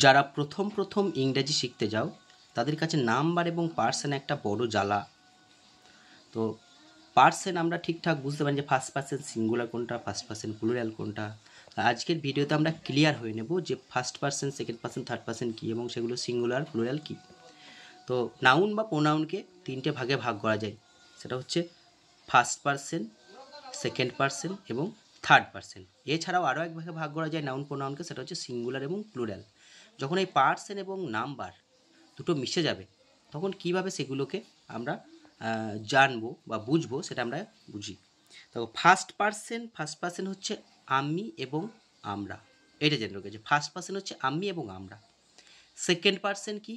যারা প্রথম ইংরেজি শিখতে যাও তাদের কাছে নাম্বার এবং পার্সেন একটা বড় জ্বালা। তো পার্সেন আমরা ঠিকঠাক বুঝতে পারি যে ফার্স্ট পার্সেন সিঙ্গুলার কোনটা, ফার্স্ট পার্সেন প্লুরাল কোনটা। আজকের ভিডিওতে আমরা ক্লিয়ার হয়ে নেব যে first person, second person, third person কী এবং সেগুলো সিঙ্গুলার প্লুরাল কী। তো নাউন বা প্রোনাউনকে তিনটে ভাগে ভাগ করা যায়, সেটা হচ্ছে ফার্স্ট পার্সেন, সেকেন্ড পার্সেন এবং থার্ড পার্সেন। এছাড়াও আরও এক ভাগে ভাগ করা যায় নাউন প্রোনাউনকে, সেটা হচ্ছে সিঙ্গুলার এবং প্লুরাল। যখন এই পার্সেন এবং নাম্বার দুটো মিশে যাবে তখন কিভাবে সেগুলোকে আমরা জানবো বা বুঝবো সেটা আমরা বুঝি। তো ফার্স্ট পার্সেন হচ্ছে আমি এবং আমরা, এটা জেনে রেখেছি। ফার্স্ট পার্সেন হচ্ছে আমি এবং আমরা। সেকেন্ড পার্সেন কি?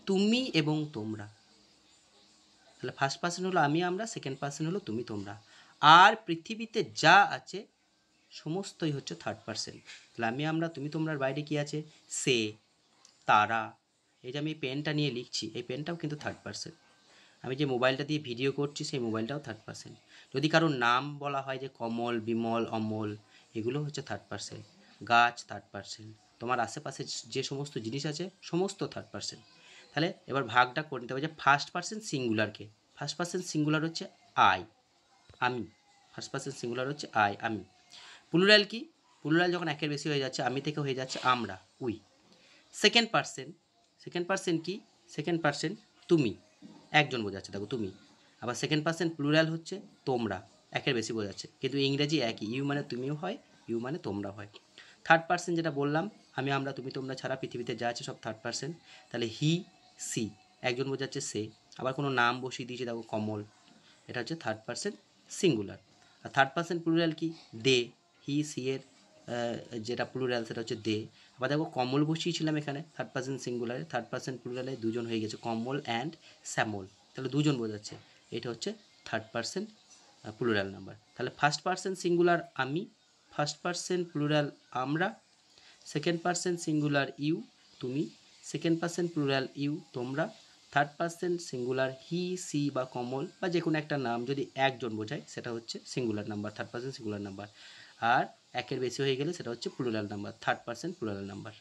তুমি এবং তোমরা। তাহলে ফার্স্ট পার্সেন হলো আমি আমরা, সেকেন্ড পার্সেন হলো তুমি তোমরা। আর পৃথিবীতে যা আছে সমস্তই হচ্ছে থার্ড পার্সেন। তাহলে আমি আমরা তুমি তোমরার বাইরে কি আছে? সে, তারা। এই যে আমি পেনটা নিয়ে লিখছি, এই পেনটাও কিন্তু থার্ড পার্সেন। আমি যে মোবাইলটা দিয়ে ভিডিও করছি সেই মোবাইলটাও থার্ড পার্সেন। যদি কারোর নাম বলা হয় যে কমল, বিমল, অমল, এগুলো হচ্ছে থার্ড পার্সেন। গাছ থার্ড পার্সেন। তোমার আশেপাশে যে সমস্ত জিনিস আছে সমস্ত থার্ড পার্সেন। তাহলে এবার ভাগটা করে নিতে হবে যে ফার্স্ট পার্সেন সিঙ্গুলারকে। ফার্স্ট পার্সেন সিঙ্গুলার হচ্ছে আই, আমি। ফার্স্ট পার্সেন সিঙ্গুলার হচ্ছে আই, আমি। প্লুরাল কি? প্লুরাল যখন একের বেশি হয়ে যাচ্ছে, আমি থেকে হয়ে যাচ্ছে আমরা, উই। সেকেন্ড পার্সেন কি? সেকেন্ড পার্সেন তুমি, একজন বোঝাচ্ছে, দেখো তুমি। আবার সেকেন্ড পার্সেন প্লুরাল হচ্ছে তোমরা, একের বেশি বোঝাচ্ছে, কিন্তু ইংরেজি একই, ইউ মানে তুমিও হয়, ইউ মানে তোমরা হয়। থার্ড পার্সেন যেটা বললাম, আমি আমরা তুমি তোমরা ছাড়া পৃথিবীতে যা আছে সব থার্ড পার্সেন। তাহলে হি, সি, একজন বোঝাচ্ছে সে। আবার কোনো নাম বসিয়ে দিয়েছে, দেখো কমল, এটা হচ্ছে থার্ড পার্সেন সিঙ্গুলার। আর থার্ড পার্সেন প্লুরাল কি? দে, হি, সি এর যেটা প্লুরাল সেটা হচ্ছে দে। আবার দেখো কমল বসিয়েছিলাম এখানে থার্ড পার্সেন সিঙ্গুলারে, থার্ড পার্সেন প্লুরালে দুজন হয়ে গেছে, কমল অ্যান্ড শ্যামল, তাহলে দুজন বোঝাচ্ছে। এটা হচ্ছে থার্ড পার্সেন প্লুরাল নাম্বার। তাহলে ফার্স্ট পার্সেন সিঙ্গুলার আমি, ফার্স্ট পার্সেন প্লুরাল আমরা, সেকেন্ড পার্সেন সিঙ্গুলার ইউ, তুমি, সেকেন্ড পার্সেন প্লুরাল ইউ, তোমরা, third person singular he, she বা কমল বা যে কোনো একটা নাম যদি একজন বোঝায় সেটা হচ্ছে singular number, third person singular number. আর একের বেশি হয়ে গেলে সেটা হচ্ছে plural number, third person plural number.